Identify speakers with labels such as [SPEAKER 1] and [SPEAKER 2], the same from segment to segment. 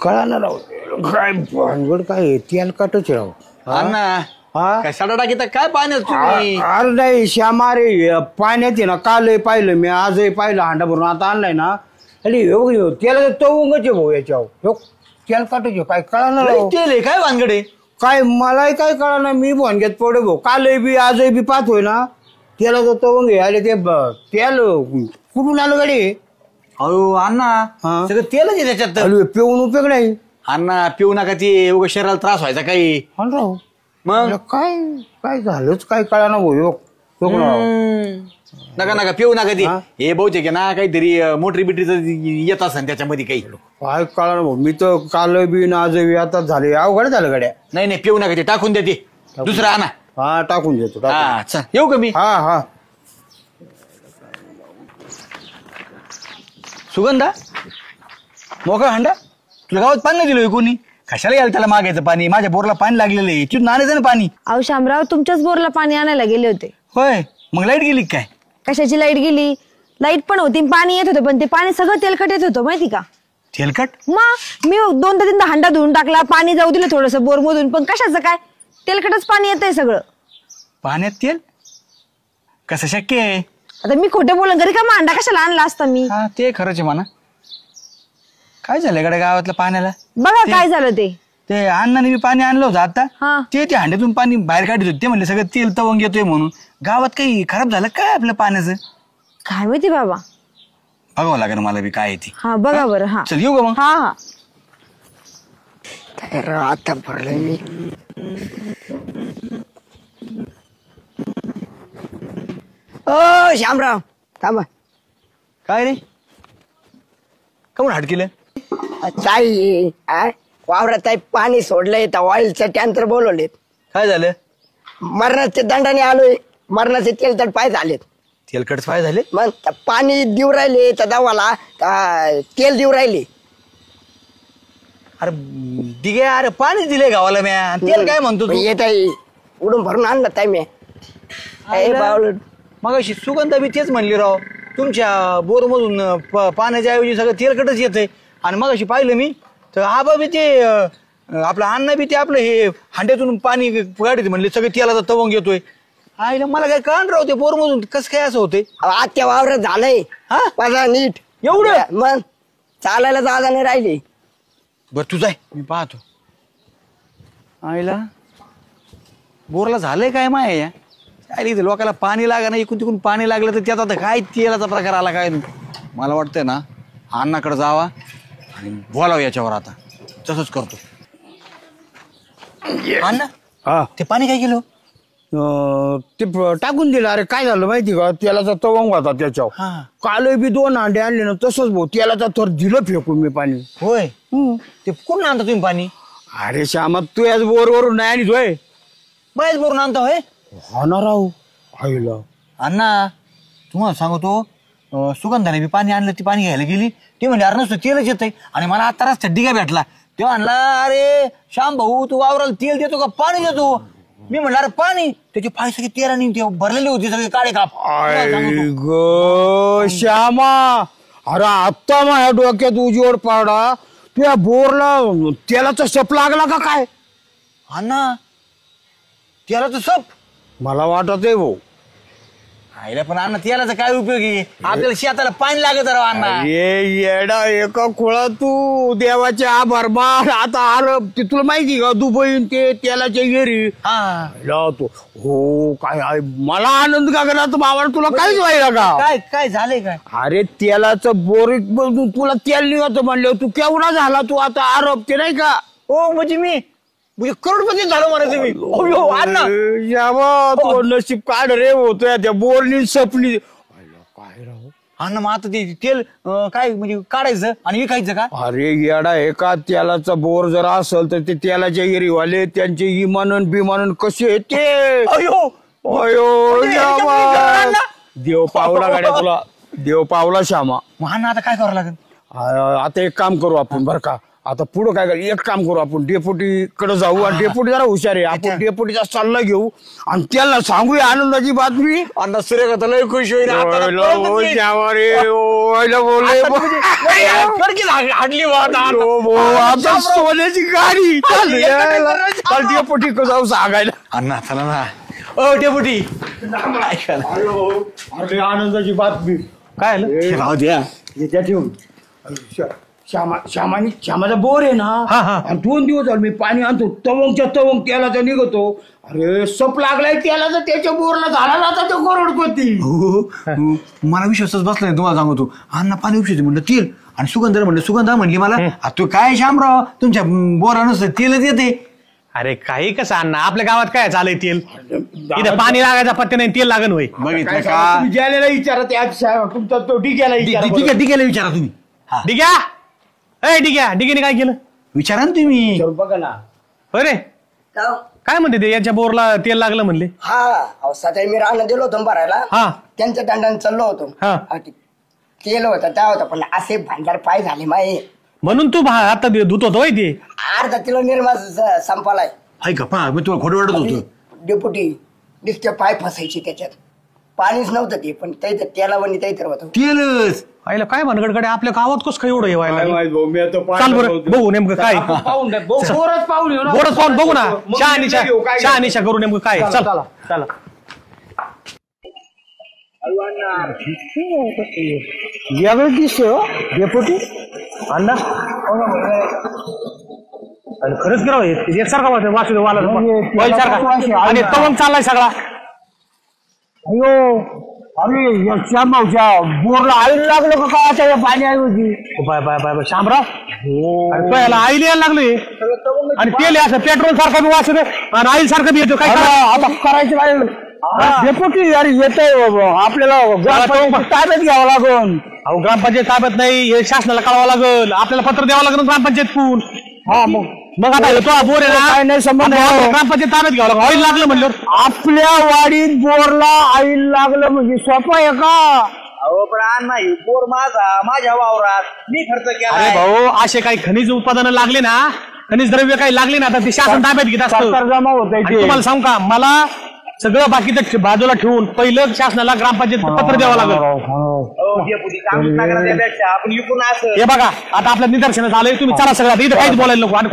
[SPEAKER 1] कळालं राव काय भानगड काय तेल काटच राव
[SPEAKER 2] अण्णा काय साडा टाकी काय पाण्यात तुम्ही
[SPEAKER 1] अरे नाही श्यामा रे पाण्यात आहे ना कालही पाहिलं मी आजही पाहिलं हांडा भरून आता आणलाय ना अरे त्याला तवंगच भाऊ याच्यावर तेल काटच काय कळालं राव
[SPEAKER 2] तेल आहे काय भानगडे
[SPEAKER 1] काय मलाही काय कळालं मी भानग्यात पडे भाऊ कालही बी आजही बी पाहतोय ना त्याला जो तवंग आहे अरे ते तेल कुठून आलं गाडी
[SPEAKER 2] अहो अण्णा सगळं तेलच आहे त्याच्यात
[SPEAKER 1] पिऊन उपयोग नाही
[SPEAKER 2] अण्णा पिऊ नका ते उगा शरीराला त्रास व्हायचा काही
[SPEAKER 1] राव
[SPEAKER 2] मग
[SPEAKER 1] काय काय झालंच काय कळाना भाऊ
[SPEAKER 2] नका नका पिऊ नका ते हे बहुतेक ना काहीतरी मोटरी बिटरीच येत असेल त्याच्यामध्ये काही
[SPEAKER 1] काय कळा भाऊ मी तर काल बी ना आज बी आता झाले अवघड झालं गाड्या
[SPEAKER 2] नाही नाही पिऊ नका ते टाकून द्या ते दुसरं आणा
[SPEAKER 1] हा टाकून देतो
[SPEAKER 2] हा चल येऊ का मी
[SPEAKER 1] हा हा
[SPEAKER 2] सुगंधा मोका हांडा तुला गावात पाणी नाही दिलं कोणी कशाला यायला त्याला मागायचं पाणी माझ्या बोरला पाणी लागलेलं आहे तिथून आणायचं ना पाणी
[SPEAKER 3] अहो शामराव तुमच्याच बोरला पाणी आणायला गेले होते
[SPEAKER 2] होय मग लाईट गेली काय
[SPEAKER 3] कशाची लाईट गेली लाईट पण होती पाणी येत होतं पण ते पाणी सगळं तेलकट येत होतं माहिती का
[SPEAKER 2] तेलकट
[SPEAKER 3] मग मी 2-3 हांडा धुवून टाकला पाणी जाऊ दिलं थोडस बोर मधून पण कशाचं काय तेलकटच पाणी येतंय सगळं
[SPEAKER 2] पाण्यात तेल कसं शक्य आहे
[SPEAKER 3] आता मी खोटे बोलून घरी का हांडा कशाला आणला असता मी
[SPEAKER 2] हा ते खरंच आहे म्हणा काय झालं गड्या गावातलं पाण्याला
[SPEAKER 3] बघा काय झालं
[SPEAKER 2] ते अण्णाने मी पाणी आणलं होतं आता
[SPEAKER 3] हा
[SPEAKER 2] ते हांड्यातून पाणी बाहेर काढत होते ते म्हणले सगळं तेल तवंग येतोय म्हणून गावात काही खराब झालं काय आपल्या पाण्याचं
[SPEAKER 3] काय माहिती बाबा
[SPEAKER 2] बघावं लागेल मला बी काय ती
[SPEAKER 3] हा बघा बरं हा
[SPEAKER 2] चल येऊ का मग
[SPEAKER 3] हा हा
[SPEAKER 1] आता भरलंय मी
[SPEAKER 4] ओ श्यामराव थांबा
[SPEAKER 2] काय रे कमून हाट केलं
[SPEAKER 4] ताई वावरात पाणी सोडलंय तर ऑइलचं टँकर बोलवलेत
[SPEAKER 2] काय झालं
[SPEAKER 4] मरणाचे दंडाने आलोय मरणाचे तेलतट पाय झालेत
[SPEAKER 2] तेलकट पाय झाले
[SPEAKER 4] मग पाणी देऊ राहिले तर दवाला तेल देऊ राहिले
[SPEAKER 2] अरे दिगे अरे पाणी दिले गावाला म्या तेल काय म्हणतो तू
[SPEAKER 4] येत आहे उडून भरून आणलं ताई मी
[SPEAKER 2] मग अशी सुगंधा बी तेच म्हणली राव तुमच्या बोर मधून पाण्याच्या ऐवजी सगळं तेलकटच येतंय आणि मग अशी पाहिलं मी तर आबा बी ते आपलं अण्णा बी ते आपलं हे हांड्यातून पाणी गाडीत म्हणले सगळे तेलाचा तवंग येतोय आईला मला काय कळण राव ते बोर मधून कसं काय असं होतंय
[SPEAKER 4] आत्या वावरात झालंय
[SPEAKER 2] हा
[SPEAKER 4] माझा नीट
[SPEAKER 2] एवढं
[SPEAKER 4] मग चालायला जागा नाही राहिली
[SPEAKER 2] बर तू जाय मी पाहतो आईला बोरला झालंय काय माय या अरे लोकांना पाणी लागा ना इकून तिकून पाणी लागलं तर त्यात आता काय तेलाचा प्रकार आला काय मला वाटतंय ना अण्णाकडे जावा आणि बोलावं याच्यावर आता तसंच करतो अण्णा
[SPEAKER 1] हा
[SPEAKER 2] ते पाणी काय केलं
[SPEAKER 1] ते टाकून दिलं अरे काय झालं माहिती का तेलाचा तवंग होता त्याच्यावर काल बी 2 हांडे आणले ना तसंच भाऊ तेलाचा थर दिलं फेकून मी पाणी
[SPEAKER 2] होय ते कुठून आणता तुम्ही पाणी
[SPEAKER 1] अरे श्यामा तू याच बोरवरून नाही आणतोय
[SPEAKER 2] बाहेर भरून आणता होय
[SPEAKER 1] हा ना राव आईला
[SPEAKER 2] अण्णा तुम्हाला सांगतो सुगंधाने बी पाणी आणलं ती पाणी घ्यायला गेली ते म्हणजे अरे नुसतं तेलच येतंय आणि मला आता रस्त्यात डिगा भेटला ते म्हणला अरे श्याम भाऊ तू वावराला तेल देतो का पाणी देतो मी म्हणलं अरे पाणी त्याची पाय सगळी तेलाने ते भरलेली होती सगळे काळे काप
[SPEAKER 1] ग श्यामा अरे आत्ता माझ्या डोक्यात उजवड पाडा तुझ्या बोरला तेलाचा सप लागला का काय
[SPEAKER 2] अण्णा तेलाचं सप
[SPEAKER 1] मला वाटत आहे भाऊ
[SPEAKER 2] आईला पण अण्णा तेलाचा काय उपयोग आहे आपल्याला शेताला पाणी लागत राव अण्णा
[SPEAKER 1] येडा एका खुळा तू देवाचे आभार मान आता आरब ते तुला माहिती का दुबईन ते तेलाच्या गेरी तो हो काय मला आनंद का करा बाबा तुला काहीच व्हायला का
[SPEAKER 2] काय काय झालंय काय
[SPEAKER 1] अरे तेलाचं बोरीक बघून तुला तेल निघत म्हणलं तू केवढा झाला तू आता आरब ते नाही का
[SPEAKER 2] हो म्हणजे करोडपती झालो म्हणायचं मी
[SPEAKER 1] तो नशीब काढ रे होतोय त्या बोरनी सपली काय राहू
[SPEAKER 2] अण्णा मग आता ते तेल काय म्हणजे काढायचं आणि विकायचं का
[SPEAKER 1] अरे येडा एका तेलाचा बोर जर असेल तर ते तेलाच्या एरीवाले त्यांचे इमानन बिमानन कसे ते
[SPEAKER 2] अयो
[SPEAKER 1] देव पावला गाड्या तुला देव पावला श्यामा
[SPEAKER 2] मग अण्णा आता काय करावं लागेल
[SPEAKER 1] आता एक काम करू आपण बर का आता पुढं काय एक काम करू आपण डेपुटी कडे जाऊ आणि डेपुटी जरा हुशार आहे आपण डेपुटीचा सल्ला घेऊ आणि त्याला सांगूया आनंदाची बातमी.
[SPEAKER 2] अण्णा सूर्यकांत लय खुश होईल
[SPEAKER 1] सोन्याची गाडी डेपुटी जाऊ सांगायला.
[SPEAKER 2] अण्णा चला ना. ओ डेपुटी
[SPEAKER 1] आनंदाची बातमी
[SPEAKER 2] काय राहू द्या
[SPEAKER 1] त्या ठेवून श्यामाचा बोर आहे ना आणि 2 दिवस झाले मी पाणी आणतो तवंगच्या तवंग त्याला निघतो. अरे सप लागलाय त्याला तर त्याच्या बोरला झाला आता तो गोरडपती.
[SPEAKER 2] मला विश्वासच बसला नाही तुम्हाला सांगतो. अण्णा पाणी उपशेती म्हणलं तेल आणि सुगंधा म्हणलं सुगंधा म्हणली मला तू काय शामराव तुमच्या बोरा नसतं तेलच येते.
[SPEAKER 5] अरे काही कसं अण्णा आपल्या गावात काय चालय तेल इथं पाणी लागायचा पत्ते नाही तेल लागन होय.
[SPEAKER 2] बघितलं का
[SPEAKER 1] गेलेला विचारा त्या तुमचा तो डिग्याला विचारा.
[SPEAKER 2] डिग्याला विचारा तुम्ही.
[SPEAKER 5] डिग्या ए डिग्याने काय केलं
[SPEAKER 2] विचारा ना तुम्ही.
[SPEAKER 1] बघा ना.
[SPEAKER 5] अरे काय म्हणते ते याच्या बोरला तेल लागलं म्हणले.
[SPEAKER 4] हा सध्या मी राहणं दिलो होतो भरायला.
[SPEAKER 5] हा
[SPEAKER 4] त्यांच्या दंडाने चाललो होतो.
[SPEAKER 5] हा.
[SPEAKER 4] केलं होतं त्या होतं पण असे भांडार पाय झाले माये
[SPEAKER 5] म्हणून तू आता धुत होतो ते.
[SPEAKER 4] अर्धा किलो निर्मा संपालाय.
[SPEAKER 2] ऐका पहा मी तुला खोटं वाटत होतं.
[SPEAKER 4] डेपुटी नुसते पाय फसायचे त्याच्यात पाणीच नव्हतं ते पण त्याला वणी तर होतं
[SPEAKER 2] तेलच.
[SPEAKER 5] आईला काय भानगडकडे आपल्या गावात कसं काय एवढं येवायला
[SPEAKER 1] चाल
[SPEAKER 5] चाल बरं बघू नेमकं काय
[SPEAKER 1] बोरच
[SPEAKER 5] पाहून बघू ना शहानिशा करू नेमकं काय. चल चला
[SPEAKER 1] वेगळं दिसतोय डेपुटी
[SPEAKER 5] अण्णा आणि खरंच करावं एकसारखा वासू वाला आणि तवंग चाललाय सगळा.
[SPEAKER 1] अयो अरे श्यामाच्या बोरला आईला लागलो का काय आता पाणी आई होती.
[SPEAKER 5] बाय बाय बाय बाय शामराव याला आईल यायला लागले आणि तेल असं पेट्रोल सारखं बी वाचत आणि आईल सारखं बी येतो काय
[SPEAKER 1] आता करायचं काय डेपुटी यार येतोय आपल्याला ताब्यात घ्यावं लागून.
[SPEAKER 5] अहो ग्रामपंचायत ताब्यात नाही हे शासनाला कळावं लागल आपल्याला पत्र द्यावं लागेल ग्रामपंचायतून.
[SPEAKER 1] हा मग
[SPEAKER 5] आता येतो बोर आहे ना
[SPEAKER 1] काय नाही संबंध
[SPEAKER 5] ग्रामपंचायत ताब्यात घ्यावं लागलं ऑइल लागलं म्हणल्यावर
[SPEAKER 1] आपल्या वाडीत बोरला आईल लागलं म्हणजे सोपं आहे का.
[SPEAKER 2] अहो पण अण्णा बोर माझ्या वावरात मी खर्च केला.
[SPEAKER 5] अरे भाऊ असे काही खनिज उत्पादनं लागले ना खनिज द्रव्य काही लागले ना तर ते शासन ताब्यात घेत असतं.
[SPEAKER 1] जमा होत
[SPEAKER 5] तुम्हाला सांगू का मला सगळं बाकीचं बाजूला ठेवून पहिलं शासनाला ग्रामपंचायत पत्र द्यावं लागलं. हे बघा आता आपल्या निदर्शनात आलंय तुम्ही चला सगळं इथं काहीच बोलायला नको.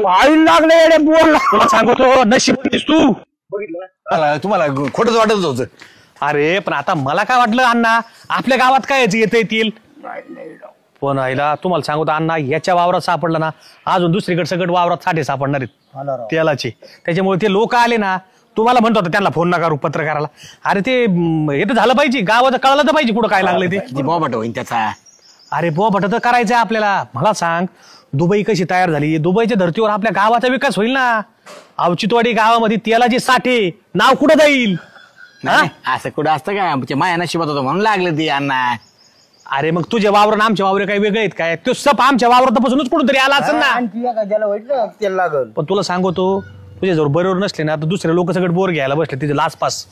[SPEAKER 1] आईल लागले बोरला
[SPEAKER 5] तुला सांगतो नशीब तू
[SPEAKER 2] तुम्हाला खोटंच वाटत होतं.
[SPEAKER 5] अरे पण आता मला काय वाटलं अण्णा आपल्या गावात काय येत येतील पण आईला तुम्हाला सांगतो अण्णा याच्या वावरात सापडलं ना अजून दुसरीकडे सगळं वावरात साठे सापडणार आहेत तेलाचे. त्याच्यामुळे ते लोक आले ना तुम्हाला म्हणतो होता त्यांना फोन नका पत्र करायला. अरे ते हे तर झालं पाहिजे गावात कळलं तर पाहिजे कुठं काय लागलं ते
[SPEAKER 2] बोबाट होईन त्याचा.
[SPEAKER 5] अरे बोबाट तर करायचंय आपल्याला. मला सांग दुबई कशी तयार झाली दुबईच्या धर्तीवर आपल्या गावाचा विकास होईल ना. अवचितवाडी गावामध्ये तेलाचे साठे नाव कुठं जाईल.
[SPEAKER 2] असं कुठं असतं काय आमच्या माया नशिबात होतं म्हणून लागलं ते अण्णा.
[SPEAKER 5] अरे मग तुझे वावर आणि आमच्या वावर काही वेगळे आहेत काय. तो सप आमच्या वावरापासूनच कुठून तरी आला असेल ना.
[SPEAKER 1] तेल लागल
[SPEAKER 5] पण तुला सांगतो तुझ्या जवळ बरोबर नसले ना तर दुसरे लोक सगळं बोर घ्यायला बसले तिथे लाचपास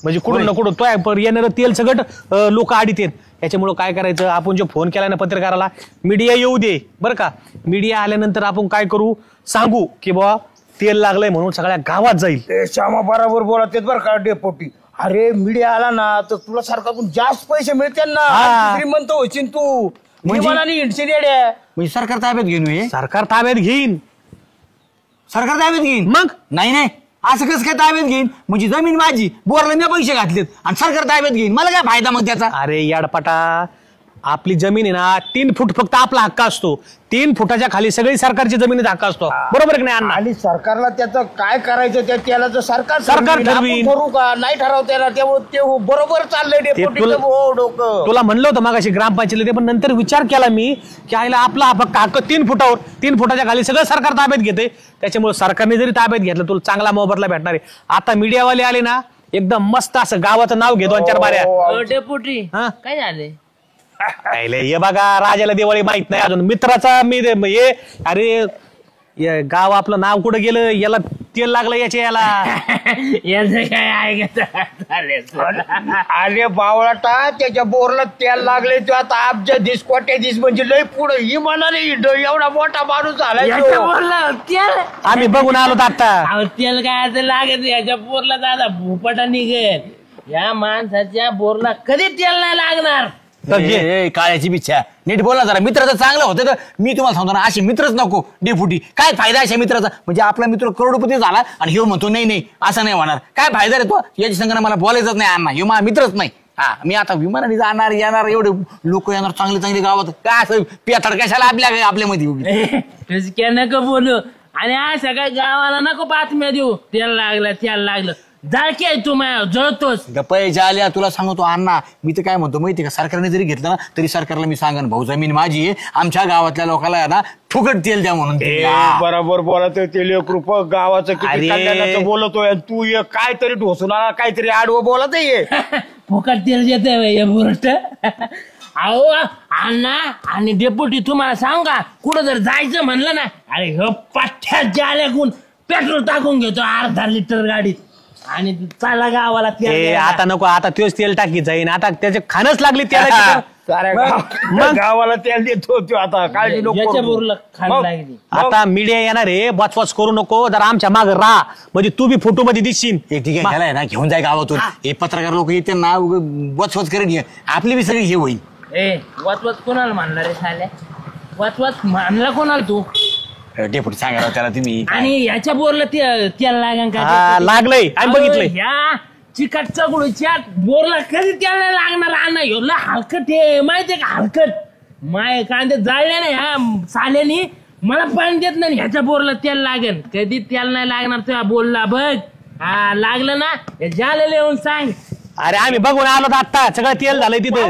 [SPEAKER 5] म्हणजे कुठून ना कुठून तो येणारं तेल सगळं लोक आडीत आहेत. याच्यामुळं काय करायचं आपण जो फोन केला ना पत्रकाराला मीडिया येऊ दे बरं का. मीडिया आल्यानंतर आपण काय करू सांगू की बाबा तेल लागलंय म्हणून सगळ्या गावात जाईल.
[SPEAKER 1] श्यामा बरोबर बोलत आहेत बरं का डेपोटी. अरे मीडिया आला ना तर तुला सरकारकडून जास्त पैसे मिळतील ना श्रीमंत होशील तू.
[SPEAKER 2] म्हणजे सरकार ताब्यात घेऊन
[SPEAKER 5] सरकार ताब्यात घेईन.
[SPEAKER 2] सरकार ताब्यात घेईन
[SPEAKER 5] मग
[SPEAKER 2] नाही असं कसं काय ताब्यात घेईन म्हणजे जमीन माझी बोरला मी पैसे घातलेत आणि सरकार ताब्यात घेईन मला काय फायदा मग त्याचा.
[SPEAKER 5] अरे याडपाटा आपली जमीन आहे ना 3 फूट फक्त आपला हक्क असतो. 3 फुटाच्या खाली सगळी सरकारची जमिनीचा हक्क असतो बरोबर की नाही अण्णा.
[SPEAKER 1] आणि सरकारला त्याचं काय करायचं त्या तेलाचं सरकार
[SPEAKER 5] ठरवीन.
[SPEAKER 1] ठरवू का नाही ठरवता येणार त्यामुळे ते बरोबर चाललंय डोकं.
[SPEAKER 5] तुला म्हणलं होतं मागाशी ग्रामपंचायत ते पण नंतर विचार केला मी की आईला आपला हक्क 3 फुटावर 3 फुटाच्या खाली सगळं सरकार ताब्यात घेते. त्याच्यामुळे सरकारने जरी ताब्यात घेतलं तुला चांगला मोबदला भेटणार आहे. आता मीडियावाले आले ना एकदम मस्त असं गावाचं नाव घे 2-4 बाऱ्या.
[SPEAKER 6] डेपुटी काय झाले
[SPEAKER 5] हे बघा राजाला दिवाळी माहित नाही अजून मित्राचा मी हे अरे गाव आपलं नाव कुठं गेलं याला तेल लागलं याच्या याला.
[SPEAKER 6] याचं काय ऐकत
[SPEAKER 1] अरे बावळाटा त्याच्या बोरला तेल लागले तो आता आमच्या दिस कोट्या दिस म्हणजे लय पुढं ही म्हणाले एवढा मोठा माणूस झालाय तो.
[SPEAKER 6] बोलला तेल
[SPEAKER 5] आम्ही बघून आलो आता.
[SPEAKER 6] अहो तेल काय असं लागत याच्या बोरला दादा भूपटा निघेल. या माणसाच्या बोरला कधी तेल नाही लागणार.
[SPEAKER 2] काळ्याची बिच्छा नीट बोला जरा. मित्राचं चांगलं होतं तर मी तुम्हाला सांगतो ना, असे मित्रच नको डेपुटी. काय फायदा अशा मित्राचा? म्हणजे आपला मित्र करोडपती झाला आणि ह्यो म्हणतो नाही नाही असं नाही होणार. काय फायदा रे तो? याची संघाने मला बोलायचंच नाही अण्णा, ह्यो माझा मित्रच नाही. हा मी आता विमानाने जाणार येणार, एवढे लोक येणार चांगले चांगले गावात. काय असं पेथड कशाला आपल्यामध्ये
[SPEAKER 6] नको बोलू आणि असं काय गावाला नको बातम्या देऊ. तेल लागलं तेल लागलं. जाळकी आहे तू माझ्या जळतोस.
[SPEAKER 2] पैसे आल्या तुला सांगतो अण्णा. मी तर काय म्हणतो माहिती का, सरकारने जरी घेतलं ना तरी सरकारला मी सांगन भाऊ जमीन माझी आहे, आमच्या गावातल्या लोकांना ना फुकट तेल द्या म्हणून.
[SPEAKER 1] बरोबर बोलतोय ते लेकरूप गावाचं किती
[SPEAKER 2] अरे.
[SPEAKER 1] कल्याणाचं बोलतोय आणि तू ये काहीतरी ढोसून आला, काहीतरी आडवं बोलत ये.
[SPEAKER 6] फुकट तेल देते बुरट. अहो अण्णा आणि डेपुटी तुम्हाला सांगू का, कुठं जर जायचं म्हणलं ना, अरे हो पाठ्यात जाल्याकून पेट्रोल टाकून घेतो 1/2 लिटर गाडीत आणि चाला गावाला तेल.
[SPEAKER 5] आता नको, आता तोच तेल टाकी जाईन. आता त्याचे खाणच लागली तेलाची.
[SPEAKER 1] मग गावाला तेल देतो तो आता. काळजी नको
[SPEAKER 6] याच्या
[SPEAKER 1] करू.
[SPEAKER 6] बोरला खाण लागली.
[SPEAKER 5] आता मीडिया येणार आहे, बचवाच करू नको. जरा आमच्या माग राहा, म्हणजे तू बी फोटो मध्ये दिसशील.
[SPEAKER 2] एक ठीक आहे ना, घेऊन जाय गावातून. हे पत्रकार लोक येते ना वचवच करेन, आपली बी सगळी हे होईल.
[SPEAKER 6] वाचवाच कोणाला मानला रे साल्या? वाचवाच मानला कोणाला तू?
[SPEAKER 2] डेपुटी सांगा त्याला तुम्ही.
[SPEAKER 6] आणि याच्या बोरला तेल लागन का?
[SPEAKER 5] लागलंय, आम्ही बघितलंय.
[SPEAKER 6] ह्या चिकट चगुळीच्या बोरला कधी तेल नाही लागणार. अण्णा एवढा हलकट आहे माहितीये का? हलकट माय कांदे जाळले नाही ह्या साल्यानी. मला पाणी देत नाही. ह्याच्या बोरला तेल लागेल. कधी तेल नाही लागणार तुला बोलला बघ. हा लागलं ना, ज्याला येऊन सांग.
[SPEAKER 5] अरे आम्ही बघून आलो आता, सगळं तेल झालंय तिथे.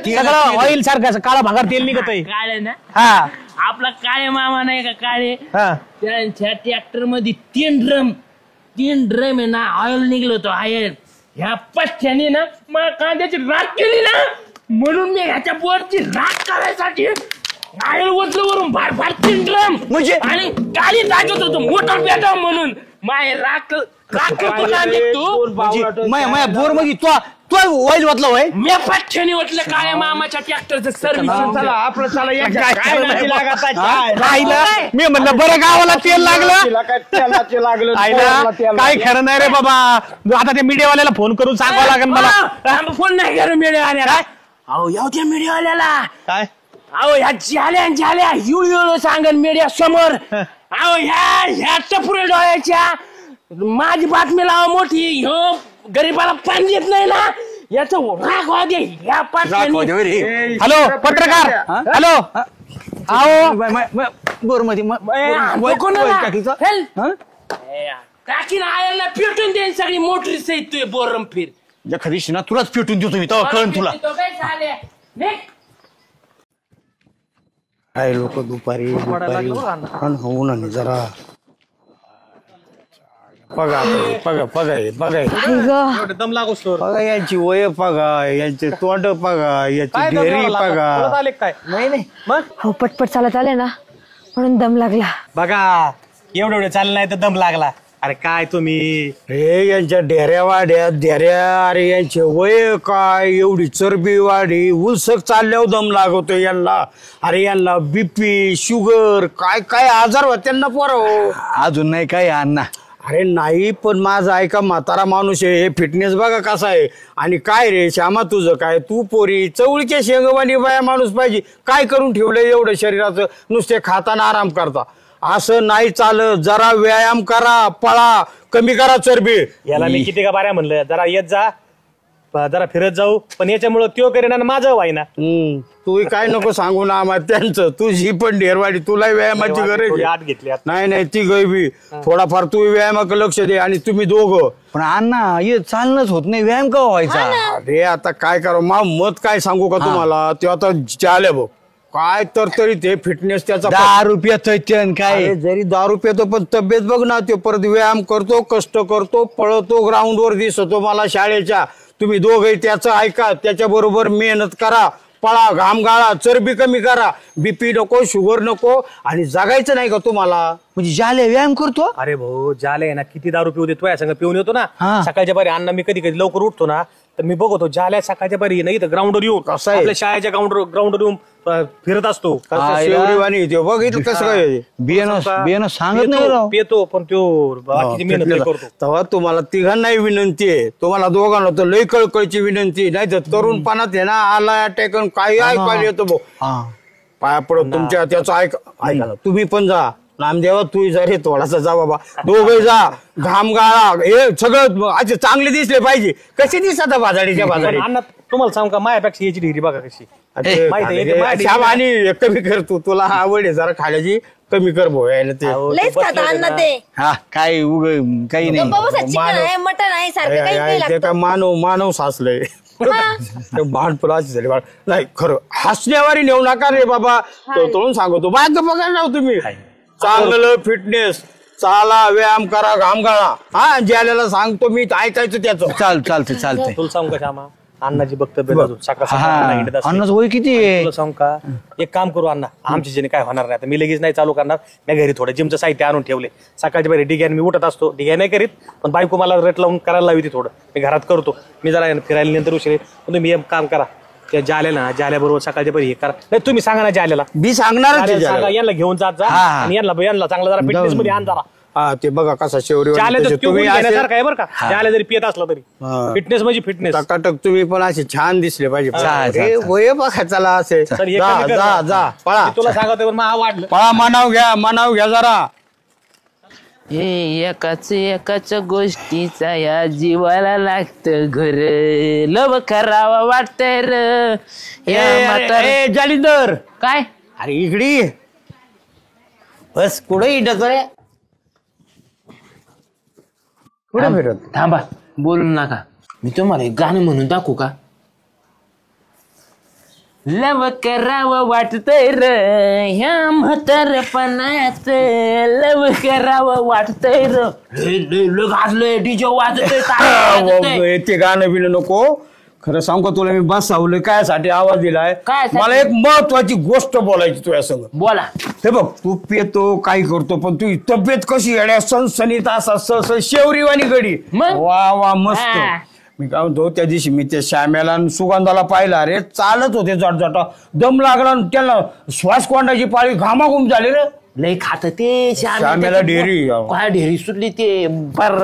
[SPEAKER 5] सगळं ऑइल सारखं काळा भागार तेल निघत आहे.
[SPEAKER 6] काळे ना,
[SPEAKER 5] हा
[SPEAKER 6] आपला काळे मामा नाही का काळे,
[SPEAKER 5] हा.
[SPEAKER 6] त्यांच्या ट्रॅक्टर मध्ये 3 ड्रम आहे ना ऑइल निघलं होतं. ऑइल ह्या पठ्याने ना मला कांद्याची राख केली ना, म्हणून मी ह्याच्या बोरची राख करायसाठी ऑइल ओतलं वरून फार 3 ड्रम म्हणजे आणि गाडी टाकत होतो मोटर पेटाव म्हणून. माय राख
[SPEAKER 2] बोर मध्ये तू ऑइल वाटलं होय.
[SPEAKER 6] मी पठ्याने ओतलं काळ्या मामाच्या ट्रॅक्टरचं सर्व्हिस.
[SPEAKER 5] मी म्हणलं बरं गावाला तेल लागलं. काय खरं नाही रे बाबा. आता त्या मीडियावाल्याला फोन करून सांगावं लागेल मला.
[SPEAKER 6] फोन नाही करू मीडियावाल्याला. अहो याव त्या मीडियावाल्याला.
[SPEAKER 5] काय
[SPEAKER 6] अहो ह्या झाल्या युळ सांगन मीडिया समोर. अहो ह्या टपुरे डोळ्याच्या माझी बातमी लावा मोठी. ह्यो गरीबाला पाणी देत नाही ना, याच राग वादे ह्या पाठ्याने.
[SPEAKER 5] हॅलो पत्रकार, हॅलो. आओ
[SPEAKER 2] बोर मध्ये
[SPEAKER 6] टाकीन आयला पेटून देईन सगळी मोटरी सहित बोरम फिर.
[SPEAKER 2] एखादी ना तुलाच पेटून देतो मी, तेव्हा कळण तुला.
[SPEAKER 1] काय लोक दुपारी होऊन आणि जरा बघा
[SPEAKER 5] दम लागोस
[SPEAKER 1] बघा यांची वय बघा, यांचे तोंड बघा, याची ढेरी बघा.
[SPEAKER 5] काय नाही मग
[SPEAKER 3] हो पटपट चालत आले ना म्हणून दम लागला.
[SPEAKER 5] बघा एवढं चाललं नाही तर दम लागला. अरे काय तुम्ही
[SPEAKER 1] हे यांच्या ढेऱ्या वाढ्या ढेऱ्या. अरे यांचे वय काय, एवढी चरबी वाढी, उलसक चालल्यावर दम लागवतो यांना. अरे यांना बीपी शुगर काय काय आजार होत त्यांना पोरं.
[SPEAKER 2] अजून नाही काय अण्णा.
[SPEAKER 1] अरे नाही पण माझा ऐका, म्हातारा माणूस आहे, हे फिटनेस बघा कसा आहे. आणि काय रे श्यामा तुझं काय, तू पोरी चवळीच्या शेंगवानी बाया माणूस पाहिजे. काय करून ठेवलं एवढं शरीराचं, नुसते खाताना आराम करता. असं नाही चालत. जरा व्यायाम करा, पळा, कमी करा चरबी.
[SPEAKER 5] याला मी किती का बाऱ्या म्हणलं जरा येत जा, जरा फिरत जाऊ. पण याच्यामुळं त्यो करेना माझं व्हायना.
[SPEAKER 1] तू काय नको सांगू ना आम्हाला त्यांचं. तुझी पण ढेरवाडी, तुला व्यायामाची गरज
[SPEAKER 5] आत घेतली.
[SPEAKER 1] नाही ती गैबी. थोडाफार तू व्यायामाकडे लक्ष दे. आणि तुम्ही दोघं
[SPEAKER 2] पण अण्णा हे चालणंच होत नाही, व्यायाम का व्हायचा.
[SPEAKER 1] अरे आता काय करा, मत काय सांगू का तुम्हाला. ते आता चाले बघ काय तर तरी ते फिटनेस त्याचा
[SPEAKER 2] 10 रुपयाचं काय.
[SPEAKER 1] जरी 10 रुपये पण तब्येत बघ ना. ते परत व्यायाम करतो, कष्ट करतो, पळतो, ग्राउंडवर दिसतो मला शाळेच्या. तुम्ही दोघे त्याचं ऐका, त्याच्या बरोबर मेहनत करा, पळा, घाम गाळा, चरबी कमी करा, बीपी नको, शुगर नको आणि जगायचं नाही का तुम्हाला?
[SPEAKER 2] म्हणजे जाले व्यायाम करतो.
[SPEAKER 5] अरे भाऊ जाले आहे ना किती दारू पिऊ देतो या संग पिऊन येतो ना
[SPEAKER 2] हा.
[SPEAKER 5] सकाळच्या बारी अण्णा मी कधी कधी लवकर उठतो ना तर मी बघतो जाल्या सकाळच्या बारी नाही तर ग्राउंडवर येऊन
[SPEAKER 1] कसं आहे?
[SPEAKER 5] आपल्या शाळेच्या ग्राउंडवर येऊन फिरत असतो.
[SPEAKER 1] कसं
[SPEAKER 2] आईला-
[SPEAKER 1] शेवरीवाणी ते बघितलं कसं काय
[SPEAKER 2] बियाणं सांगत नाही राव.
[SPEAKER 5] पितो पण तो बाकीची मेहनत लय करतो.
[SPEAKER 1] तेव्हा तुम्हाला तिघांनाही विनंती आहे, तुम्हाला दोघांना तर लय कळकळीची विनंती, नाही तर तरुणपणात आहे ना आला अटॅक काही ऐकायला येतो भाऊ.
[SPEAKER 2] हा.
[SPEAKER 1] पाया पडत तुमच्या त्याचं ऐका ना. तुम्ही पण जा नामदेवा, तू जा रे थोडासा जा बाबा, दोघे जा, घाम गाळा, हे सगळं असे चांगले दिसले पाहिजे. कसे दिसतात बाजारीच्या बाजारी?
[SPEAKER 5] पण अण्णा तुम्हाला सांगू का मायापेक्षा याची डिग्री बघा कशी माहिती आहे, ते माझ्या
[SPEAKER 1] श्याम आणि कमी कर तू, तुला आवड आहे जरा खाण्याची, कमी कर भाऊ यायला ते.
[SPEAKER 3] लयच खाता अण्णा ते.
[SPEAKER 2] हा काय उग काही नाही.
[SPEAKER 3] बाबा चिकन आहे, मटण आहे, सारखं काही काही
[SPEAKER 1] ते
[SPEAKER 3] लागतं.
[SPEAKER 1] काय मानव साचलंय. भांडपण अशी झाली बाळ. नाही खरं हसण्यावारी नेऊ नका रे बाबा, तोडून सांगतो बायका बघायला ना तुम्ही. चांगलं फिटनेस, चाला, व्यायाम करा, घाम गाळा. हा ज्याला सांगतो मी ऐकायचं त्याचं.
[SPEAKER 2] चालतंय.
[SPEAKER 5] तुला सांगू का श्यामा अण्णाची बघतो सकाळ
[SPEAKER 2] अन्नाच वय किती आहे?
[SPEAKER 5] तुला सांगू का एक काम करू अण्णा आमच्या जेणे काय होणार नाही आता मी लगेच नाही चालू करणार मी घरी थोडं जिमचं साहित्य आणून ठेवले सकाळच्या बाहेर डिग्यान मी उठत असतो डिग्या नाही करीत पण बायको मला रेट लावून करायला लावी ती थोडं मी घरात करतो मी जरा फिरायला नंतर उशीर पण तुम्ही एक काम करा त्या जाल्या बरोबर सकाळच्या बाहेर हे करा नाही तुम्ही सांगा ना जाल्याला
[SPEAKER 1] मी सांगणार
[SPEAKER 5] सांगा यांना घेऊन जात जा आणि यांना चांगला जरा फिटनेस मध्ये आण जरा
[SPEAKER 1] हा ते बघा कसा शेवरी
[SPEAKER 5] जाल्या तर
[SPEAKER 1] तुम्ही
[SPEAKER 5] घेण्यासारखं आहे बरं का जाल्या जरी पियत असला तरी फिटनेस म्हणजे फिटनेस
[SPEAKER 1] टकाटक तुम्ही पण असे छान दिसले पाहिजे.
[SPEAKER 2] चा.
[SPEAKER 1] ए, वय बघा चला असे
[SPEAKER 5] चल, हे
[SPEAKER 1] जा
[SPEAKER 5] कमी कर.
[SPEAKER 1] जा जा पळा
[SPEAKER 5] मी तुला सांगतोय पण मला वाटलं
[SPEAKER 1] पळा, मानाव घ्या जरा.
[SPEAKER 6] हे एकाच गोष्टीचा या जीवाला लागत घर लव करावा वाटतंय र या म्हातार-
[SPEAKER 1] जालिंदर,
[SPEAKER 6] काय
[SPEAKER 1] अरे इकडे ये. बस कुठे इटत रे, कुठे फिरत?
[SPEAKER 6] थांबा बोलू नका मी तुम्हाला एक गाणं म्हणून दाखवू का लव करावं वाटतंय र ह्या म्हातारपणात लव करावं वाटतंय र गाजलंय डीजे वाजतंय
[SPEAKER 1] ते गाणं बिणं नको. खरं सांगू का तुला मी बसावलं काय साठी आवाज दिलाय?
[SPEAKER 6] काय साठी?
[SPEAKER 1] मला एक महत्वाची गोष्ट बोलायची तुझ्या संग.
[SPEAKER 6] बोला
[SPEAKER 1] हे बघ तू पेतो काही करतो पण तू तब्येत कशी येण्या सणसणीत असा शेवरीवाणी गडी
[SPEAKER 6] मग?
[SPEAKER 1] वा मस्त.
[SPEAKER 6] हा.
[SPEAKER 1] मी काय म्हणतो त्या दिवशी मी त्या श्याम्याला आणि सुगंधाला पाहिला रे चालत होते जटजटा दम लागला आणि त्याला श्वास कोंडाची पाळी घामाघूम झाली रे.
[SPEAKER 6] लय खात ते
[SPEAKER 1] श्यामेला डेअरी.
[SPEAKER 6] काय डेअरी सुटली ते बर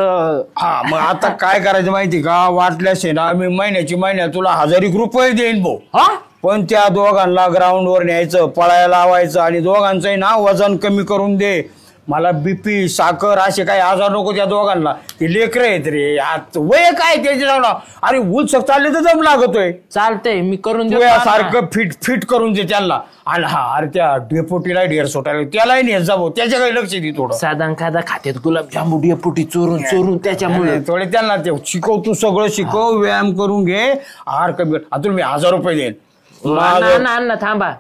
[SPEAKER 1] हा मग आता काय करायचं माहिती का वाटल्यास ना मी महिन्या तुला 1000 रुपये देईन भाऊ.
[SPEAKER 6] हा
[SPEAKER 1] पण त्या दोघांना ग्राउंडवर न्यायचं पळायला लावायचं आणि दोघांचंही ना वजन कमी करून दे. मला बीपी साखर असे काही आजार नको त्या दोघांना. ते लेकर आहेत रे वय काय त्याचे अरे उलसक चालले तर दम लागतोय.
[SPEAKER 6] चालतंय मी करून देतो
[SPEAKER 1] सारखं फिट करून दे त्यांना. आणि हा अरे त्या डेपोटीला ढेर सोटायला त्यालाही नेत जावं त्याच्याकडे लक्ष दे थोडं.
[SPEAKER 6] साधा खादा खात्यात गुलाबजामू डेपुटी चोरून त्याच्यामुळे
[SPEAKER 1] थोडे त्यांना ते शिकव तू सगळं शिकव व्यायाम करून घे आहार कमी आता मी 1000 रुपये देईन.
[SPEAKER 6] अण्णा थांबा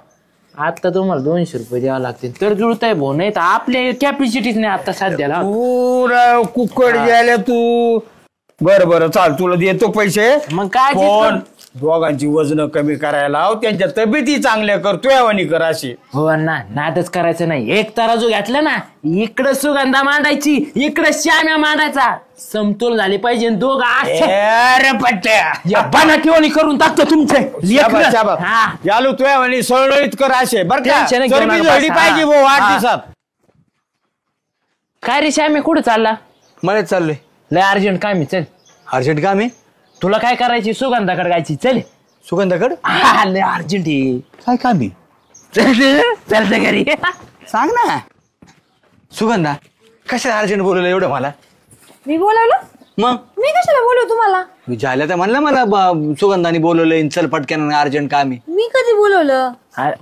[SPEAKER 6] आता तुम्हाला 200 रुपये द्यावं लागतील तर जुळतंय भाऊ नाही तर आपल्या कॅपॅसिटीच नाही आता सध्याला
[SPEAKER 1] पुरा कुकड द्यायला तू. बरं चाल तुला देतो पैसे.
[SPEAKER 6] मग काय
[SPEAKER 1] पण दोघांची वजन कमी करायला लाव त्यांच्या तब्येती चांगल्या करतोय आवानी कर अशी.
[SPEAKER 6] हो अण्णा नादच करायचं नाही एक तराजू घातला ना इकडं सुगंधा मांडायची इकडं श्याम्या मांडायचा समतोल झाले पाहिजे दोघं
[SPEAKER 1] अरे पट्ट्या
[SPEAKER 6] बनाठेवणी करून टाकतो तुमचे हा
[SPEAKER 1] यालू तुया म्हणे सळसळीत कर असे बरं का.
[SPEAKER 6] टेन्शन घेऊ
[SPEAKER 1] चरबी
[SPEAKER 6] नका
[SPEAKER 1] जळली
[SPEAKER 6] बस.
[SPEAKER 1] पाहिजे भाऊ 8 दिवसात.
[SPEAKER 6] काय रे श्याम्या कुठं चालला
[SPEAKER 2] मला चाललोय.
[SPEAKER 6] लय अर्जंट काय मी चल
[SPEAKER 2] अर्जंट काम आहे.
[SPEAKER 6] तुला काय करायची सुगंधाकडे जायची चल
[SPEAKER 2] सुगंधाकडे
[SPEAKER 6] लय अर्जंट आहे
[SPEAKER 2] काय काम आहे?
[SPEAKER 6] चालतं घरी
[SPEAKER 2] सांग ना. सुगंधा कशा अर्जंट बोलवलं एवढं मला?
[SPEAKER 3] मी बोलावलं?
[SPEAKER 2] मग
[SPEAKER 3] मी कशाला बोलू तुम्हाला?
[SPEAKER 2] झाल्या तर म्हणलं मला सुगंधाने बोलवलंय चल पटक्यान अर्जंट काम आहे.
[SPEAKER 3] मी कधी बोलवलं?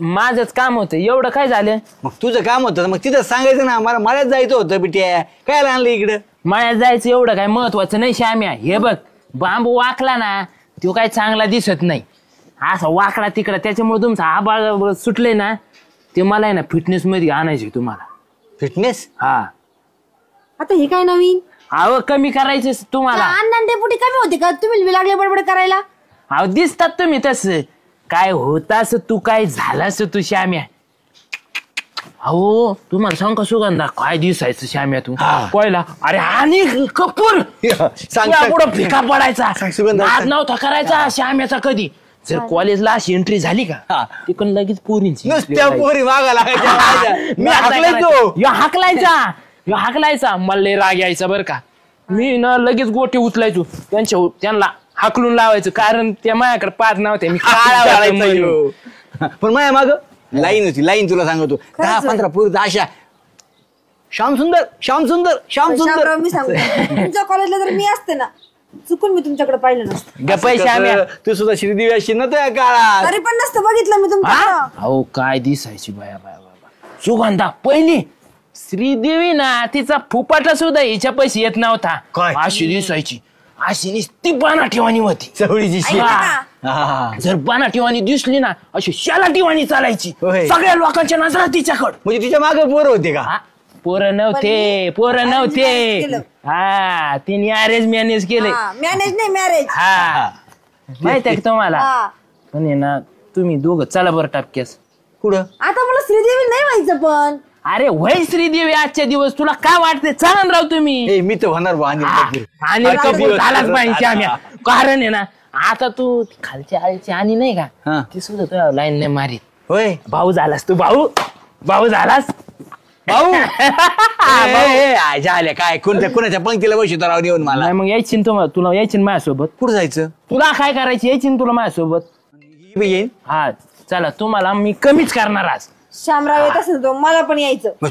[SPEAKER 6] माझंच काम होतं एवढं काय झालं
[SPEAKER 2] मग तुझं काम होतं मग तिथं सांगायचं ना मला जायचं होतं बिट्या काय आणलं इकडं.
[SPEAKER 6] मायात जायचं एवढं काय महत्वाचं नाही श्याम्या हे बघ बांबू वाकला ना तो काय चांगला दिसत नाही असा वाकडा तिकडा त्याच्यामुळे तुमचा आबाळ सुटले ना ते मला आहे ना फिटनेस मध्ये आणायचे तुम्हाला.
[SPEAKER 2] फिटनेस?
[SPEAKER 6] हा
[SPEAKER 3] आता हे काय नवीन?
[SPEAKER 6] अहो कमी करायचे तुम्हाला.
[SPEAKER 3] अण्णा डेपुटी कमी होते का? तुम्ही लागले बडबड करायला.
[SPEAKER 6] अहो दिसतात तुम्ही तसं काय होतास तू, काय झालास तू श्याम्या. अहो तुम्हाला सांग का सुगंधा, काय दिसायचं श्याम्या तू पहिला. अरे आणि कपूर पुढं फिका पडायचा, नाद नव्हता करायचा श्याम्याचा कधी. जर कॉलेजला अशी एंट्री झाली का तिकडून लगेच पोरींची
[SPEAKER 2] नुसत्या पोरी मागा लागायच्या. मी हाकलायचो.
[SPEAKER 6] हाकलायचा मला लय राग यायचा बरं का. मी ना लगेच गोटे उचलायचो त्यांना हाकलून लावायचं, कारण त्या माझ्याकडे पाहत नव्हते. मी काळा
[SPEAKER 2] पण माझ्या माग लाईन होती. लाईन तुला सांगतो 10-15 पोरी अशा श्याम सुंदर श्याम सुंदर श्याम सुंदर.
[SPEAKER 3] शामराव, मी सांगू तुमच्या कॉलेजला जर मी असते ना, चुकून मी तुमच्याकडे पाहिलं नसतं.
[SPEAKER 6] गप्पा श्याम्या.
[SPEAKER 2] तू सुद्धा श्रीदेवी अशी ना त्या काळात.
[SPEAKER 3] तरी पण नसतं बघितलं मी तुमच्याकडं.
[SPEAKER 6] अहो काय दिसायची बाया बाया बाबा सुगंधा पहिली. श्रीदेवी ना तिचा फुपाटा सुद्धा हिच्या पैसे येत नव्हता.
[SPEAKER 2] काय?
[SPEAKER 6] अशी दिसायची, अशी नुसती बाना ठेवानी होती.
[SPEAKER 2] चवळीची शी.
[SPEAKER 6] जर बाना ठेवानी दिसली ना अशी शाला ठेवानी चालायची.
[SPEAKER 2] होय.
[SPEAKER 6] सगळ्या लोकांच्या नजरा तिच्याकडं.
[SPEAKER 2] म्हणजे तिच्या मागे पोरं होते का?
[SPEAKER 6] पोरं नव्हते, पोरं नव्हते.
[SPEAKER 3] केलं.
[SPEAKER 6] हा तिने अरेंज मॅनेज केले.
[SPEAKER 3] मॅनेज नाही मॅरेज.
[SPEAKER 6] हा माहित आहे का तुम्हाला. पण आहे ना तुम्ही दोघं चला बरं टापक्यास.
[SPEAKER 2] कुठं?
[SPEAKER 3] आता मला श्रीदेवी नाही व्हायचं पण.
[SPEAKER 6] अरे वय श्रीदेवी आजच्या दिवस तुला काय वाटते, चला ना राव तुम्ही.
[SPEAKER 2] मी तर होणार बा अनिल कपूर.
[SPEAKER 6] आणि कपूर झालाच पाहिजे आम्ही. कारण आहे ना आता तू खालच्या आळीची आणि नाही का ती सुद्धा तुला लाईन नाही मारीत.
[SPEAKER 2] होय
[SPEAKER 6] भाऊ झालास तू, भाऊ झालास
[SPEAKER 2] भाऊ. झाले काय कोणाच्या पंक्तीला बसतो राव येऊन मला.
[SPEAKER 6] नाही मग यायची ना तुला यायची ना माझ्यासोबत.
[SPEAKER 2] कुठं जायचं?
[SPEAKER 6] तुला काय करायची यायची ना तुला माझ्यासोबत.
[SPEAKER 2] येईन.
[SPEAKER 6] हा चला तुम्हाला मी कमीच करणार आज.
[SPEAKER 3] शामराव येत असेल तो, मला पण यायचं.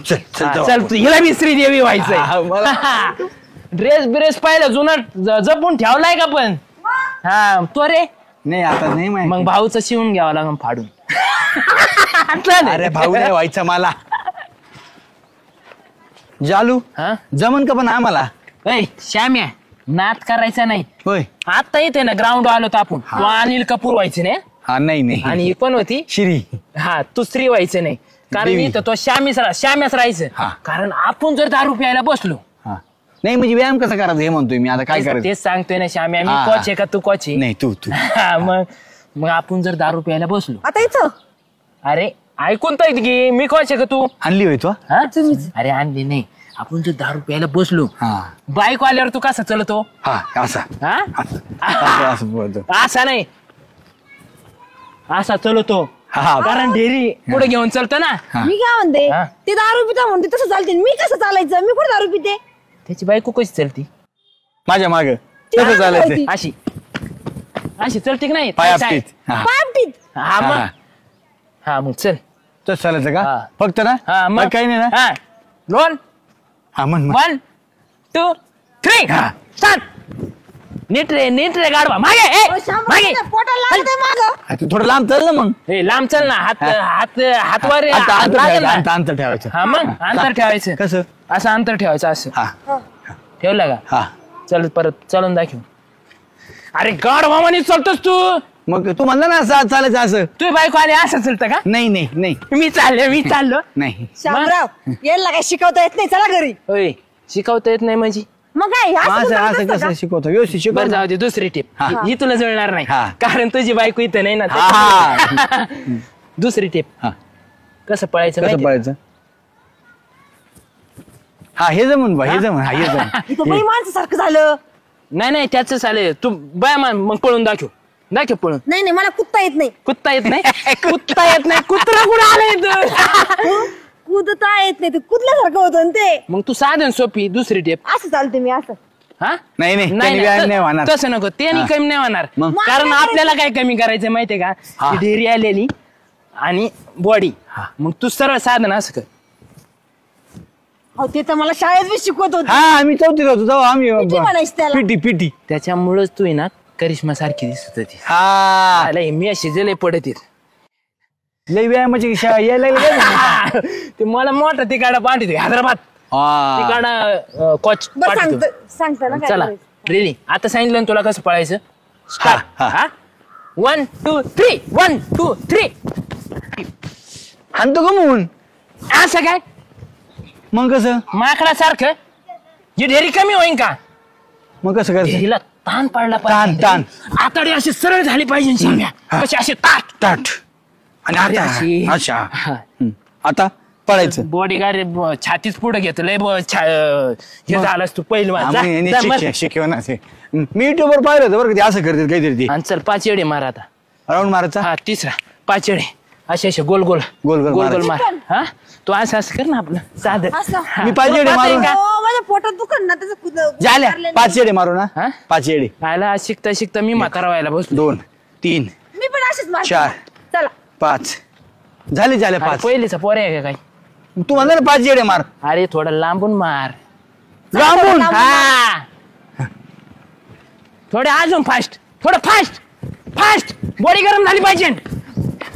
[SPEAKER 6] चल तू हिला बी श्रीदेवी व्हायचंय. ड्रेस बिरेस पाहिलं जुना जपून ठेवलाय का पण. हा तो रे
[SPEAKER 2] नाही आता नाही माहिती.
[SPEAKER 6] मग भाऊचं शिवून घ्यावं लागेल फाडून.
[SPEAKER 2] अरे भाऊ नाही व्हायचं मला. जालू
[SPEAKER 6] हा
[SPEAKER 2] जमन का पण आम्हाला.
[SPEAKER 6] ऐ श्याम्या नात करायचा नाही.
[SPEAKER 2] होय.
[SPEAKER 6] आता येते ना ग्राउंड आलो तर आपण तू अनिल कपूर व्हायचं नाही.
[SPEAKER 2] हा नाही नाही.
[SPEAKER 6] आणि ही पण होती
[SPEAKER 2] श्री.
[SPEAKER 6] हा तू स्त्री व्हायचं नाही. कारण
[SPEAKER 2] देवी.
[SPEAKER 6] इथं तो श्याम्याच
[SPEAKER 2] हा.
[SPEAKER 6] राहायचं. कारण आपण जर दारू प्यायला बसलो.
[SPEAKER 2] हा नाही म्हणजे व्यायाम कसा करायचा हे म्हणतोय मी. आता काय करायचं
[SPEAKER 6] तेच सांगतोय ना श्याम्या. मी
[SPEAKER 2] हा.
[SPEAKER 6] कोच आहे का तू कोच आहे.
[SPEAKER 2] नाही तू
[SPEAKER 6] मग आपण जर दारू प्यायला बसलो.
[SPEAKER 3] आता इथं
[SPEAKER 6] अरे ऐकून तर की मी कोच आहे का तू.
[SPEAKER 2] आणली होय तो.
[SPEAKER 6] हा? अरे आणली नाही. आपण जर दारू प्यायला बसलो
[SPEAKER 2] हा
[SPEAKER 6] बाईक आल्यावर तू कसा चलतो.
[SPEAKER 2] हा असा
[SPEAKER 6] हा
[SPEAKER 2] असं बोलतो.
[SPEAKER 6] असा नाही असा चलतो.
[SPEAKER 2] हा
[SPEAKER 6] कारण ढेरी पुढे घेऊन चालतं ना.
[SPEAKER 3] मी काय म्हणते,
[SPEAKER 6] हा.
[SPEAKER 3] ते दारू पिता म्हणते तसं चालते, मी कसं चालायचं? मी कुठे दारू पिते?
[SPEAKER 6] त्याची बायको कशी चलती.
[SPEAKER 2] माझ्या माग
[SPEAKER 3] ती
[SPEAKER 2] कसं
[SPEAKER 3] दारू
[SPEAKER 2] चालायचं?
[SPEAKER 3] पिती.
[SPEAKER 6] अशी अशी चलते की नाही.
[SPEAKER 2] पायापटीत. हा
[SPEAKER 3] पापटीत.
[SPEAKER 6] हा मग हा मग चल.
[SPEAKER 2] तसं चालायचं का
[SPEAKER 6] हा.
[SPEAKER 2] फक्त ना.
[SPEAKER 6] हा मग
[SPEAKER 2] काही नाही ना.
[SPEAKER 6] हा दोन
[SPEAKER 2] हा म्हण
[SPEAKER 6] 1 2 3
[SPEAKER 2] हा.
[SPEAKER 6] स्टार्ट. नीट रे गाडवा मागे.
[SPEAKER 3] अहो, शामराव, ते पोटाला लागतंय मागं.
[SPEAKER 2] तू थोडं लांब चाल ना मग.
[SPEAKER 6] ए लांब चल ना. हातवर लागेल ना.
[SPEAKER 2] अंतर ठेवायचं.
[SPEAKER 6] हा मग अंतर ठेवायचं.
[SPEAKER 2] कसं?
[SPEAKER 6] असं अंतर ठेवायचं असं.
[SPEAKER 2] हा
[SPEAKER 6] ठेवलं का.
[SPEAKER 2] हा
[SPEAKER 6] चल परत चालून दाखव. अरे गाडवा म्हणे चालतोस तू.
[SPEAKER 2] मग तू म्हणला ना असं चालायचं असं.
[SPEAKER 6] तू बायको आली असं चलतं का.
[SPEAKER 2] नाही नाही नाही
[SPEAKER 6] मी चाललो.
[SPEAKER 2] नाही.
[SPEAKER 3] शामराव यायला काय शिकवता येत नाही, चला घरी.
[SPEAKER 6] होय शिकवता येत नाही म्हणजे.
[SPEAKER 3] मग काय असं
[SPEAKER 2] असं
[SPEAKER 3] चालत
[SPEAKER 2] असं
[SPEAKER 3] असतं
[SPEAKER 2] कसं
[SPEAKER 3] का?
[SPEAKER 2] शिकवतो व्यवस्थित
[SPEAKER 6] बरं
[SPEAKER 2] शिकवतो.
[SPEAKER 6] जाऊ दे दुसरी टिप.
[SPEAKER 2] हा.
[SPEAKER 6] ही तुला जुळणार नाही.
[SPEAKER 2] हा.
[SPEAKER 6] कारण तुझी बायको इथं नाही ना.
[SPEAKER 2] हा.
[SPEAKER 6] दुसरी टिप.
[SPEAKER 2] हा
[SPEAKER 6] कसं पळायचं
[SPEAKER 2] कसं
[SPEAKER 6] माहिती?
[SPEAKER 2] पळायचं. हा हे जमून बा हे जमून. हा हे जमून.
[SPEAKER 3] इथं बाई माणसासारखं झालं.
[SPEAKER 6] नाही त्याच चालेल. तू बाय मग पळून दाखव पळून.
[SPEAKER 3] नाही मला कुत्ता येत नाही.
[SPEAKER 6] कुत्ता येत नाही. कुत्ता येत नाही. कुत्रा कुठं आलाय तू.
[SPEAKER 3] कुदता येत नाही, ते कुदल्यासारखं होतं ना ते.
[SPEAKER 6] मग तू साधन सोपी दुसरी टेप.
[SPEAKER 3] असं चालते मी असं.
[SPEAKER 6] हा
[SPEAKER 2] नाही त्याने व्यायाम नाही होणार.
[SPEAKER 6] तसं नको. ते नाही कमी नाही होणार.
[SPEAKER 2] मग?
[SPEAKER 6] कारण आपल्याला काय कमी करायचं माहितीये का.
[SPEAKER 2] हा.
[SPEAKER 6] ती ढेरी आलेली आणि बॉडी. मग तू सरळ साधन असं कर.
[SPEAKER 3] अहो ते तर मला शाळेत बी शिकवत होते.
[SPEAKER 2] हा आम्ही चौथीत होतो तेव्हा आम्ही
[SPEAKER 3] पिटी म्हणायची त्याला.
[SPEAKER 2] पिटी.
[SPEAKER 6] त्याच्यामुळेच तू आहे ना करिश्मा सारखी दिसत होती.
[SPEAKER 2] हा
[SPEAKER 6] मी अशी जले पडत येत.
[SPEAKER 2] लय व्यायामाची शाळा यायला लागली.
[SPEAKER 6] ते मला मोठा तिकाडा पाठवते हैदराबाद. तिकाडा कोच
[SPEAKER 3] बरं सांगता ना काय
[SPEAKER 6] चला
[SPEAKER 3] करायचं.
[SPEAKER 6] रेडी. आता सांगितलं ना तुला कसं पळायचं.
[SPEAKER 2] हा,
[SPEAKER 6] स्टार्ट.
[SPEAKER 2] हा.
[SPEAKER 6] हा 1 2 3 1 2 3.
[SPEAKER 2] हाणतो का म्हणून.
[SPEAKER 6] असं काय
[SPEAKER 2] मग कसं
[SPEAKER 6] माकडासारखं. ही ढेरी कमी होईन का.
[SPEAKER 2] मग कसं करायचं.
[SPEAKER 6] ढेरीला ताण पडला
[SPEAKER 2] ताण, ताण.
[SPEAKER 6] आताडे असे सरळ झाले पाहिजे श्याम्या. कसे असे ताट
[SPEAKER 2] ताट आणि आता
[SPEAKER 6] अशी.
[SPEAKER 2] अच्छा आता पळायचं
[SPEAKER 6] बॉडीगार्ड छातीच पुढे घेतो लय हे झालंस तू पहिलं
[SPEAKER 2] शिकव ना ते मी युट्यूबवर पाहिलं होतं बरं का ते असं करतात काहीतरी ते
[SPEAKER 6] आणि चल 5 येडे मार आता.
[SPEAKER 2] राऊंड मारायचा
[SPEAKER 6] हा तिसरा 5 येडे असे असे गोल गोल
[SPEAKER 2] गोल गोल
[SPEAKER 6] गोल गोल
[SPEAKER 2] मारायचं.
[SPEAKER 6] मार. हा तू असं कर ना आपलं साधं.
[SPEAKER 3] असं.
[SPEAKER 6] हा.
[SPEAKER 2] मी 5 येडे
[SPEAKER 6] तुला
[SPEAKER 2] मारून
[SPEAKER 6] पाहते का?
[SPEAKER 3] माझ्या पोटात दुखत ना त्याचं
[SPEAKER 2] झाल्या 5 येडे मारू ना
[SPEAKER 6] हा?
[SPEAKER 2] 5 येडे
[SPEAKER 6] पाहायला शिकता शिकता मी म्हातारा व्हायला बसलो.
[SPEAKER 2] 2 3
[SPEAKER 3] मी पण अशीच मारते.
[SPEAKER 2] 4
[SPEAKER 3] चला
[SPEAKER 2] 5 झाले 5
[SPEAKER 6] पहिलेचा पोरे आहे का काय?
[SPEAKER 2] तू म्हणला ना 5 येडे मार
[SPEAKER 6] अरे थोडं लांबून मार.
[SPEAKER 2] लांबून
[SPEAKER 6] हा थोडे अजून फास्ट थोडं फास्ट फास्ट बॉडी गरम झाली पाहिजे.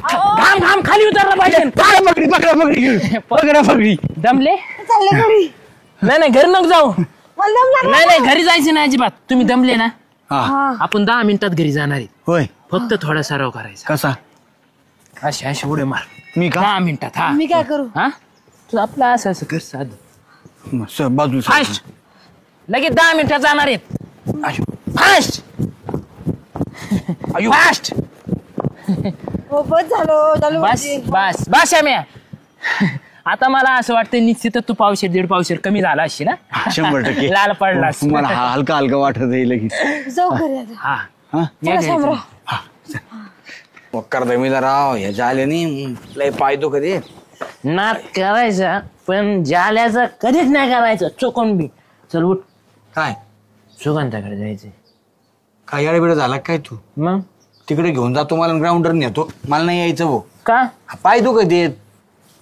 [SPEAKER 6] घाम घाम खाली उतरला पाहिजे.
[SPEAKER 2] पकडी पकडा पकडी पकडा पकडी
[SPEAKER 6] दमले
[SPEAKER 3] चालले घरी.
[SPEAKER 6] नाही घरी नको जाऊ.
[SPEAKER 3] मला दम लागला.
[SPEAKER 6] नाही घरी जायचं नाही अजिबात. तुम्ही दमले ना
[SPEAKER 2] हा
[SPEAKER 6] आपण 10 मिनिटात घरी जाणार आहे.
[SPEAKER 2] होय
[SPEAKER 6] फक्त थोडा सराव करायचा.
[SPEAKER 2] कसा
[SPEAKER 6] असे असे उडे मार
[SPEAKER 2] मी का
[SPEAKER 6] 10 मिनिटात. हा
[SPEAKER 3] मी काय करू?
[SPEAKER 6] हा तू आपलं असं असं कर साधं
[SPEAKER 2] बाजू
[SPEAKER 6] फास्ट लगेच 10 मिनिटात जाणार आहेत. फास्ट फास्ट
[SPEAKER 3] हो बस झालो चालू
[SPEAKER 6] बस बस बस आम्ही. आता मला असं वाटतं निश्चित तू पावशेर 1.5 पावशेर कमी झाला अशी ना
[SPEAKER 2] 100%
[SPEAKER 6] लाल पडलास.
[SPEAKER 2] मला हलका हलका वाटत आहे लगेच
[SPEAKER 3] जाऊ घरी आता.
[SPEAKER 6] हा
[SPEAKER 2] हा
[SPEAKER 3] चला शामराव.
[SPEAKER 2] वक्कर दमीला राव हे झाले नाही लय पाय तो कधी
[SPEAKER 6] नाद करायचा पण जाल्याचा कधीच नाही करायचं चुकून बी. चल उठ
[SPEAKER 2] काय
[SPEAKER 6] सुगंधाकडे जायचंय.
[SPEAKER 2] काय याडे बिडे झाला काय तू
[SPEAKER 6] मग
[SPEAKER 2] तिकडे घेऊन जातो मला ग्राउंडर नेतो मला नाही यायचं भाऊ
[SPEAKER 6] का
[SPEAKER 2] पाय तो कधी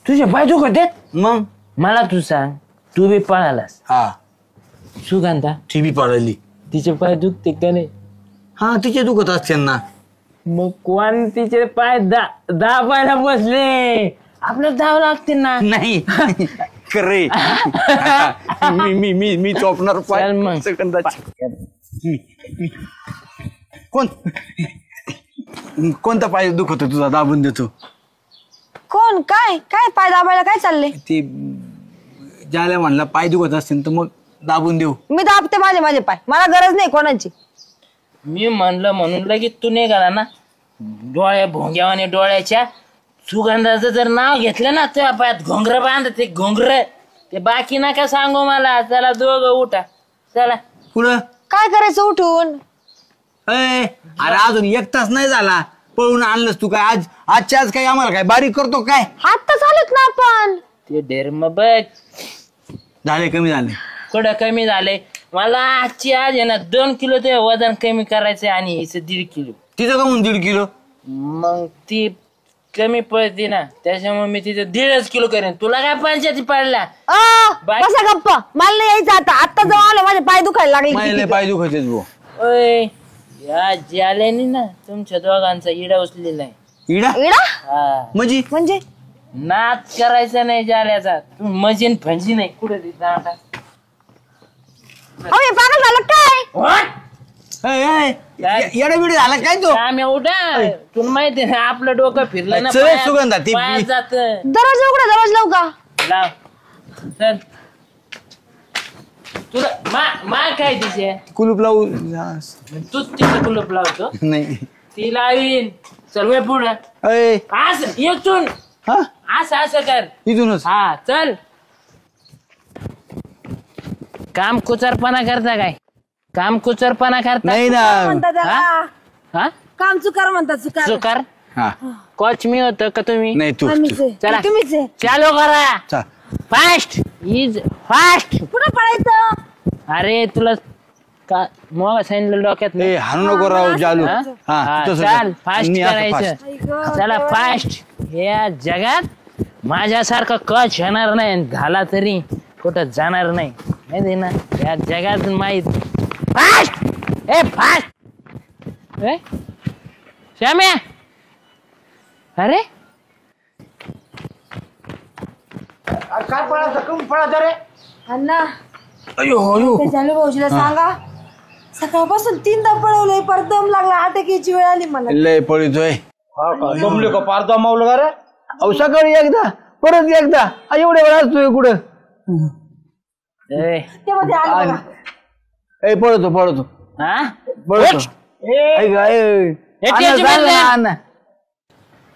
[SPEAKER 6] तुझे पाय दुखत देत.
[SPEAKER 2] मग
[SPEAKER 6] मला तू सांग तू बी पळालास
[SPEAKER 2] हा
[SPEAKER 6] सुगंधा
[SPEAKER 2] टीव्ही पळाली
[SPEAKER 6] तिचे पाय दुखते का नाही.
[SPEAKER 2] हा तिचे दुखत असते ना
[SPEAKER 6] मग कोण तिचे पाय दाबायला बसले आपलं धाव लागते ना.
[SPEAKER 2] नाही खरे मी मी मी मी चोपणार
[SPEAKER 6] चल
[SPEAKER 2] पाय
[SPEAKER 6] मग.
[SPEAKER 2] कोण कोणता पाय दुखतो तुझा दाबून देतो
[SPEAKER 3] कोण काय काय पाय दाबायला काय चालले?
[SPEAKER 2] ते ज्याला म्हणला पाय दुखत असतील तर मग दाबून देऊ
[SPEAKER 3] मी दाबते माझे पाय. मला गरज नाही कोणाची.
[SPEAKER 6] मी म्हणलं म्हणून लगेच तू निघाला ना डोळ्या भोंग्यावाने डोळ्याच्या. सुगंधाचं जर नाव घेतलं ना त्या पायात घोंगर बांध ते घोंगर ते बाकी नका सांगू मला. चला दोघं उठा चला.
[SPEAKER 2] पुढं
[SPEAKER 3] काय करायचं उठून?
[SPEAKER 2] अरे अजून 1 तास नाही झाला पळून आणलंस तू काय आजच्या आज काय आम्हाला काय बारीक करतो काय
[SPEAKER 3] हात तर चालत ना आपण.
[SPEAKER 6] ते डेरम बघ
[SPEAKER 2] झाले कमी झाले
[SPEAKER 6] कुठं कमी झालंय. मला आजची आज आहे ना 2 किलो ते वजन कमी करायचंय आणि हिचं 1.5 किलो.
[SPEAKER 2] तिथं का म्हणून 1.5 किलो
[SPEAKER 6] मग ती कमी पडते ना त्याच्यामुळे मी तिथे 1.5 किलो करेन. तुला काय पंचायती पडला. बाय.
[SPEAKER 3] बसा गप्पा. मला नाही यायचं आता. आता जाऊ आलं माझे पाय दुखायला लागले.
[SPEAKER 2] मायले पाय दुखायचे भाऊ
[SPEAKER 6] ओय या ज्याल्याने ना तुमच्या दोघांचा इडा उचलेला आहे.
[SPEAKER 2] इडा
[SPEAKER 3] इडा
[SPEAKER 6] हा
[SPEAKER 3] म्हणजे
[SPEAKER 6] नाद करायचा नाही जाल्याचा. तू मजीन फंजी नाही कुठे
[SPEAKER 3] अहो हे पागल झालं काय?
[SPEAKER 2] येडा बिडे झाला काय तो
[SPEAKER 6] आम्ही उठा तुला माहिती ना आपलं डोकं फिरलं ना
[SPEAKER 2] चल, सुगंधा, ती-
[SPEAKER 6] पायात जात.
[SPEAKER 3] दरवाजा उघडा. दरवाजा लावू का?
[SPEAKER 6] लाव चल तुला मा काय तिचे
[SPEAKER 2] कुलूप लावू
[SPEAKER 6] तूच तिचं कुलप लावतो.
[SPEAKER 2] नाही
[SPEAKER 6] ती लावीन. चल वे पुढं
[SPEAKER 2] अय
[SPEAKER 6] असं येतून
[SPEAKER 2] हा
[SPEAKER 6] असं असं कर.
[SPEAKER 2] इथूनच
[SPEAKER 6] हा चल. काम कुचरपणा करता काय काम कुचरपणा करता
[SPEAKER 2] नाही ना
[SPEAKER 3] म्हणतात त्याला.
[SPEAKER 6] हा
[SPEAKER 3] काम चुकार म्हणतात चुकार.
[SPEAKER 6] चुकार
[SPEAKER 2] हा
[SPEAKER 6] कोच मी होतो का तुम्ही
[SPEAKER 2] नाही तू
[SPEAKER 3] आम्हीच आहे.
[SPEAKER 6] चला.
[SPEAKER 3] तुम्हीच आहे.
[SPEAKER 6] चालू करा
[SPEAKER 2] चा.
[SPEAKER 6] Fast is fast.
[SPEAKER 3] कुठं पळायचं?
[SPEAKER 6] अरे तुला का मग सांगितलं डोक्यात
[SPEAKER 2] ए हाणू नको राव चालू
[SPEAKER 6] हा?
[SPEAKER 2] हा
[SPEAKER 6] हा,
[SPEAKER 2] तसं
[SPEAKER 6] चाल
[SPEAKER 2] कर.
[SPEAKER 6] फास्ट
[SPEAKER 2] मी असं
[SPEAKER 6] करायचं.
[SPEAKER 3] आई गं,
[SPEAKER 6] चला
[SPEAKER 3] देवा.
[SPEAKER 6] फास्ट. या जगात माझ्यासारखं कच येणार नाही. झाला तरी कुठं जाणार नाही माहिती ना. या जगात माहित फास्ट ए फास्ट ए श्याम्या. अरे
[SPEAKER 3] अण्णा
[SPEAKER 2] अयो अयो
[SPEAKER 3] ते चालू भाऊजीला सांगा. सकाळपासून 3दा पळवलंय. परत दम लागला. अटकेची वेळ आली मला.
[SPEAKER 2] लय पळतोय जमले का पार दमावलं का रे अहो सकाळी एकदा परत एकदा एवढ्या वेळ असतोय कुठं
[SPEAKER 6] ए,
[SPEAKER 3] ते मध्ये आलं बघा.
[SPEAKER 2] ए पळतो
[SPEAKER 6] हा
[SPEAKER 2] बरोबर. ऐक, ऐक. अण्णा, सांग ना, अण्णा.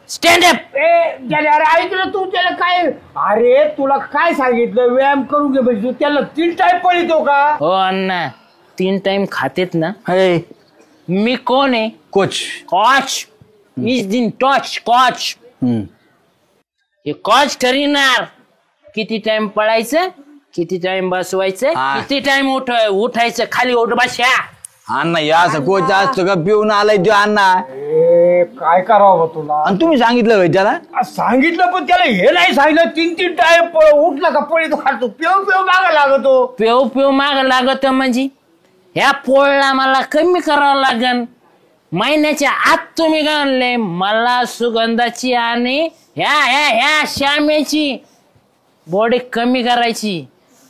[SPEAKER 6] Stand up.
[SPEAKER 1] अरे ऐक ना तू त्याला काय अरे तुला काय सांगितलं व्यायाम करून घे म्हणजे त्याला 3 टाइम पळतो का
[SPEAKER 6] हो अण्णा 3 टाइम खातेत ना.
[SPEAKER 2] हे,
[SPEAKER 6] मी कोण आहे?
[SPEAKER 2] कोच.
[SPEAKER 6] कॉच इज इन टॉच कॉच. हे कॉच ठरविणार किती टाइम पळायचं, किती टाइम बसवायचं,
[SPEAKER 2] हा.
[SPEAKER 6] किती टाइम उठायचं. खाली उठ बशा.
[SPEAKER 2] अण्णा या असं कोच असतो का पिऊन आलाय तो अण्णा.
[SPEAKER 1] काय करावं तुला
[SPEAKER 2] आणि तुम्ही सांगितलं होय त्याला.
[SPEAKER 1] सांगितलं पण त्याला हे नाही सांगितलं 3 टाइम उठला का पळीतो खातो पेव पेव मागा लागतो.
[SPEAKER 6] पेव पेव माग लागत म्हणजे ह्या पोळला मला कमी करावं लागन. महिन्याच्या आत तुम्ही घालले मला सुगंधाची आणि ह्या ह्या ह्या श्यामेची बॉडी कमी करायची.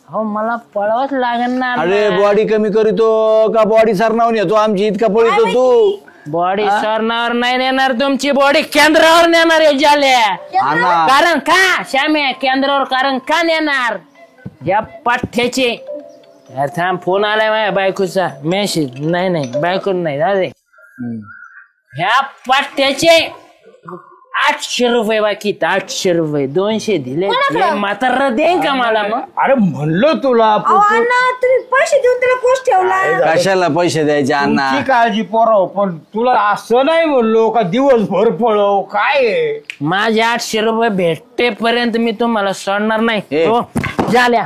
[SPEAKER 6] हो मला पळवाच लागन ना.
[SPEAKER 2] अरे बॉडी कमी करीतो का बॉडी सरनावून येतो आमची इतका पळतो तू.
[SPEAKER 6] बॉडी सरणावर नाही नेणार तुमची बॉडी केंद्रावर नेणार आहे झाल्या.
[SPEAKER 2] अण्णा
[SPEAKER 6] कारण का श्यामे केंद्रावर कारण का नेणार या पाठ्याचे. थांब फोन आलाय माझ्या बायकोचा मेसेज. नाही बायको नाही दादे. ह्या पाठ्याचे 800 रुपये बाकी. 800 रुपये 200 दिले. म्हातारा देईन का मला मग.
[SPEAKER 1] अरे म्हणलो तुला
[SPEAKER 3] अण्णा तुम्ही पैसे देऊन त्याला कोच ठेवला.
[SPEAKER 2] कशाला पैसे द्यायचे अण्णा.
[SPEAKER 1] तुमची काळजी पोराव पण तुला असं नाही म्हणलो का दिवसभर पळव काय आहे?
[SPEAKER 6] माझे 800 रुपये भेटेपर्यंत मी तुम्हाला सोडणार नाही.
[SPEAKER 2] ए.
[SPEAKER 6] हो, झाल्या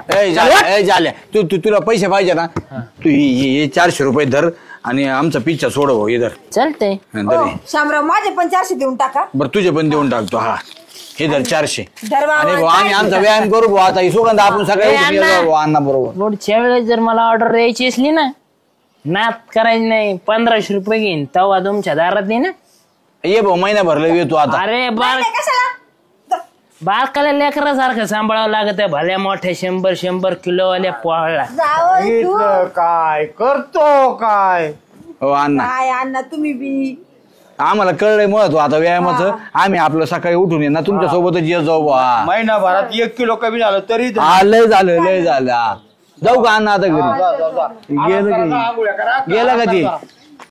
[SPEAKER 2] झाल्या तुला पैसे पाहिजे ना तू हे 400 रुपये धर आणि आमचा पिच्चा सोडव इधर.
[SPEAKER 6] चालतंय.
[SPEAKER 3] शामराव माझे पण 400 देऊन टाका.
[SPEAKER 2] बरं तुझे पण देऊन टाकतो. हा हे धर 400.
[SPEAKER 3] धर बाबा,
[SPEAKER 2] आणि आम्ही आमचा व्यायाम करू भाऊ. आता ही सुगंध आपण सगळे अण्णा बरोबर.
[SPEAKER 6] पुढच्या वेळेस जर मला ऑर्डर द्यायची असली ना नात करायची नाही 1500 रुपये घेईन तेव्हा तुमच्या दारात येईन ना.
[SPEAKER 2] ये भाऊ महिना भरला येतो आता.
[SPEAKER 6] अरे बाळकाला लेकरासारखं सांभाळावं लागत आहे. भल्या मोठ्या 100 किलोवाल्या पोळला.
[SPEAKER 1] सांगितलं काय करतो काय
[SPEAKER 2] हो अण्णा
[SPEAKER 3] काय अण्णा तुम्ही बी.
[SPEAKER 2] आम्हाला कळलंय महत्व आता व्यायामाचं. आम्ही आपलं सकाळी उठून ये ना तुमच्या सोबतच येत जाऊ बा.
[SPEAKER 1] महिनाभरात 1 किलो कमी झालं तरी
[SPEAKER 2] लय झालं. जाऊ का अण्णा आता घरी. गेलं का ती